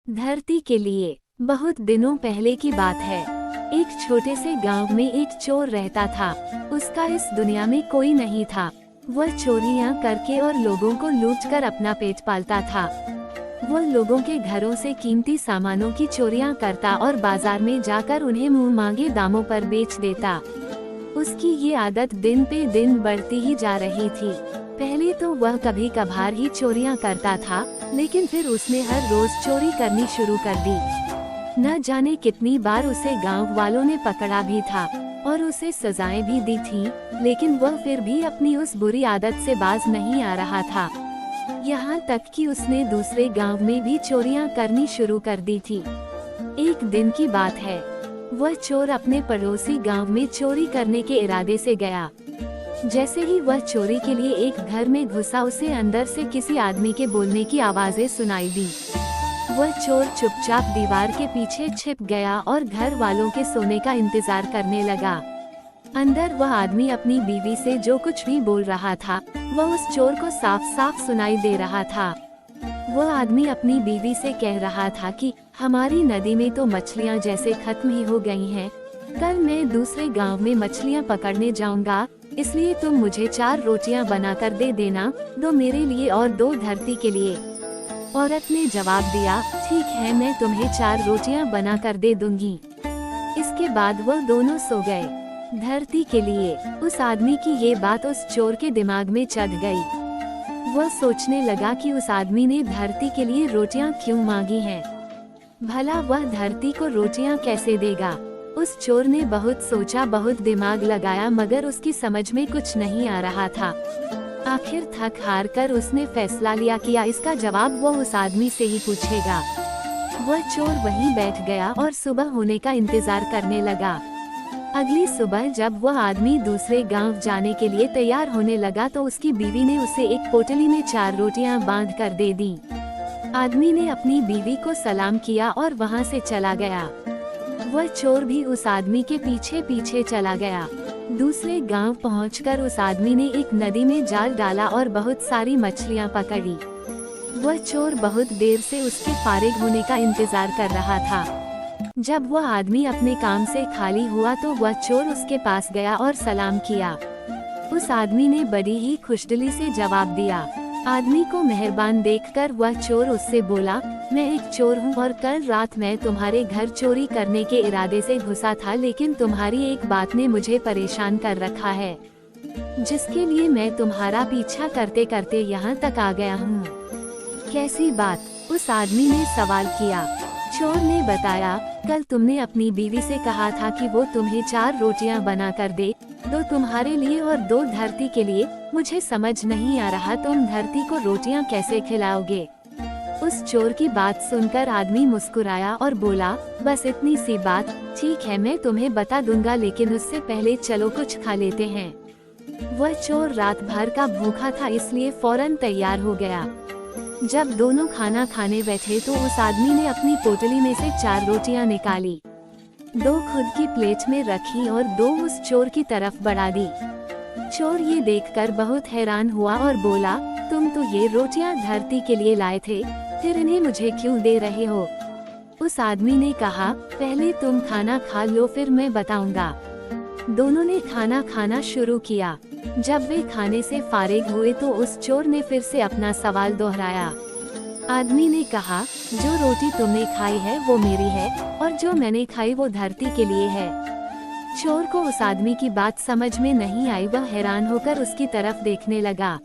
धरती के लिए। बहुत दिनों पहले की बात है। एक छोटे से गांव में एक चोर रहता था। उसका इस दुनिया में कोई नहीं था। वह चोरियां करके और लोगों को लूट कर अपना पेट पालता था। वह लोगों के घरों से कीमती सामानों की चोरियां करता और बाजार में जाकर उन्हें मुंह मांगे दामों पर बेच देता। उसकी ये आदत दिन पे दिन बढ़ती ही जा रही थी। पहले तो वह कभी कभार ही चोरियां करता था, लेकिन फिर उसने हर रोज चोरी करनी शुरू कर दी। न जाने कितनी बार उसे गांव वालों ने पकड़ा भी था और उसे सजाएं भी दी थीं, लेकिन वह फिर भी अपनी उस बुरी आदत से बाज नहीं आ रहा था। यहाँ तक कि उसने दूसरे गांव में भी चोरियां करनी शुरू कर दी थी। एक दिन की बात है, वह चोर अपने पड़ोसी गांव में चोरी करने के इरादे से गया। जैसे ही वह चोरी के लिए एक घर में घुसा, उसे अंदर से किसी आदमी के बोलने की आवाजें सुनाई दी। वह चोर चुपचाप दीवार के पीछे छिप गया और घर वालों के सोने का इंतजार करने लगा। अंदर वह आदमी अपनी बीवी से जो कुछ भी बोल रहा था, वह उस चोर को साफ साफ सुनाई दे रहा था। वह आदमी अपनी बीवी से कह रहा था कि हमारी नदी में तो मछलियाँ जैसे खत्म ही हो गई हैं। कल मैं दूसरे गांव में मछलियाँ पकड़ने जाऊंगा, इसलिए तुम मुझे 4 रोटियां बनाकर दे देना, 2 मेरे लिए और 2 धरती के लिए। औरत ने जवाब दिया, ठीक है, मैं तुम्हें 4 रोटियां बनाकर दे दूंगी। इसके बाद वह दोनों सो गए। धरती के लिए। उस आदमी की ये बात उस चोर के दिमाग में चढ़ गई। वह सोचने लगा कि उस आदमी ने धरती के लिए रोटियां क्यों मांगी हैं। भला वह धरती को रोटियां कैसे देगा। उस चोर ने बहुत सोचा, बहुत दिमाग लगाया, मगर उसकी समझ में कुछ नहीं आ रहा था। आखिर थक हार कर उसने फैसला लिया कि इसका जवाब वो उस आदमी से ही पूछेगा। वह चोर वहीं बैठ गया और सुबह होने का इंतजार करने लगा। अगली सुबह जब वह आदमी दूसरे गांव जाने के लिए तैयार होने लगा, तो उसकी बीवी ने उसे एक पोटली में 4 रोटियां बांध कर दे दी। आदमी ने अपनी बीवी को सलाम किया और वहां से चला गया। वह चोर भी उस आदमी के पीछे पीछे चला गया। दूसरे गांव पहुंचकर उस आदमी ने एक नदी में जाल डाला और बहुत सारी मछलियां पकड़ी। वह चोर बहुत देर से उसके फारिग होने का इंतजार कर रहा था। जब वह आदमी अपने काम से खाली हुआ, तो वह चोर उसके पास गया और सलाम किया। उस आदमी ने बड़ी ही खुशदिली से जवाब दिया। आदमी को मेहरबान देखकर वह चोर उससे बोला, मैं एक चोर हूँ और कल रात मैं तुम्हारे घर चोरी करने के इरादे से घुसा था, लेकिन तुम्हारी एक बात ने मुझे परेशान कर रखा है, जिसके लिए मैं तुम्हारा पीछा करते करते यहाँ तक आ गया हूँ। कैसी बात? उस आदमी ने सवाल किया। चोर ने बताया, कल तुमने अपनी बीवी से कहा था कि वो तुम्हें 4 रोटियां बना कर दे, 2 तुम्हारे लिए और 2 धरती के लिए। मुझे समझ नहीं आ रहा, तुम धरती को रोटियां कैसे खिलाओगे। उस चोर की बात सुनकर आदमी मुस्कुराया और बोला, बस इतनी सी बात, ठीक है, मैं तुम्हें बता दूंगा, लेकिन उससे पहले चलो कुछ खा लेते हैं। वह चोर रात भर का भूखा था, इसलिए फौरन तैयार हो गया। जब दोनों खाना खाने बैठे, तो उस आदमी ने अपनी पोटली में से 4 रोटियां निकाली, 2 खुद की प्लेट में रखी और 2 उस चोर की तरफ बढ़ा दी। चोर ये देखकर बहुत हैरान हुआ और बोला, तुम तो ये रोटियां धरती के लिए लाए थे, फिर इन्हें मुझे क्यों दे रहे हो। उस आदमी ने कहा, पहले तुम खाना खा लो, फिर मैं बताऊंगा। दोनों ने खाना खाना शुरू किया। जब वे खाने से फारिग हुए, तो उस चोर ने फिर से अपना सवाल दोहराया। आदमी ने कहा, जो रोटी तुमने खाई है वो मेरी है, और जो मैंने खाई वो धरती के लिए है। चोर को उस आदमी की बात समझ में नहीं आई। वह हैरान होकर उसकी तरफ देखने लगा।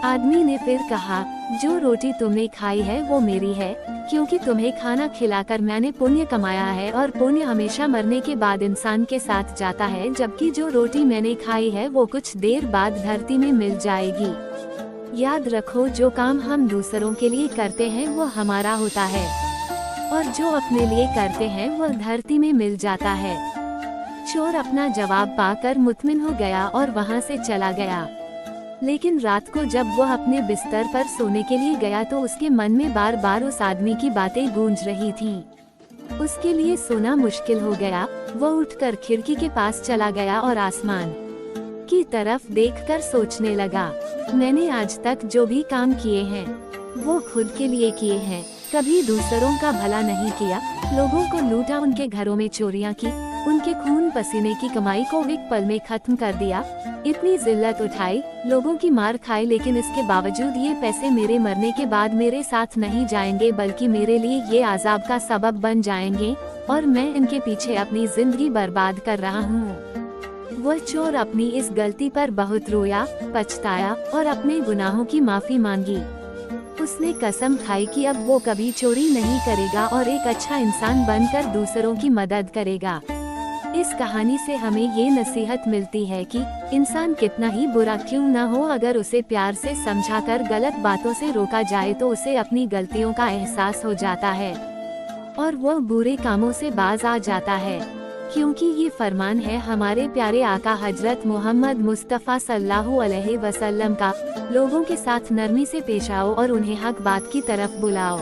आदमी ने फिर कहा, जो रोटी तुमने खाई है वो मेरी है, क्योंकि तुम्हें खाना खिलाकर मैंने पुण्य कमाया है, और पुण्य हमेशा मरने के बाद इंसान के साथ जाता है, जबकि जो रोटी मैंने खाई है वो कुछ देर बाद धरती में मिल जाएगी। याद रखो, जो काम हम दूसरों के लिए करते हैं वो हमारा होता है, और जो अपने लिए करते हैं वो धरती में मिल जाता है। चोर अपना जवाब पाकर मुतमिन हो गया और वहां से चला गया। लेकिन रात को जब वह अपने बिस्तर पर सोने के लिए गया, तो उसके मन में बार बार उस आदमी की बातें गूंज रही थीं। उसके लिए सोना मुश्किल हो गया। वह उठकर खिड़की के पास चला गया और आसमान की तरफ देखकर सोचने लगा, मैंने आज तक जो भी काम किए हैं वो खुद के लिए किए हैं, कभी दूसरों का भला नहीं किया, लोगों को लूटा, उनके घरों में चोरियां की, उनके खून पसीने की कमाई को एक पल में खत्म कर दिया। इतनी जिल्लत उठाई, लोगों की मार खाई, लेकिन इसके बावजूद ये पैसे मेरे मरने के बाद मेरे साथ नहीं जाएंगे, बल्कि मेरे लिए ये अजाब का सबब बन जाएंगे और मैं इनके पीछे अपनी जिंदगी बर्बाद कर रहा हूँ। वह चोर अपनी इस गलती पर बहुत रोया, पछताया और अपने गुनाहों की माफी मांगी। उसने कसम खाई कि अब वो कभी चोरी नहीं करेगा और एक अच्छा इंसान बनकर दूसरों की मदद करेगा। इस कहानी से हमें ये नसीहत मिलती है कि इंसान कितना ही बुरा क्यों न हो, अगर उसे प्यार से समझाकर गलत बातों से रोका जाए तो उसे अपनी गलतियों का एहसास हो जाता है और वह बुरे कामों से बाज आ जाता है। क्योंकि ये फरमान है हमारे प्यारे आका हजरत मोहम्मद मुस्तफ़ा सल्लल्लाहु अलैहि वसल्लम का, लोगों के साथ नरमी से पेश आओ और उन्हें हक बात की तरफ बुलाओ।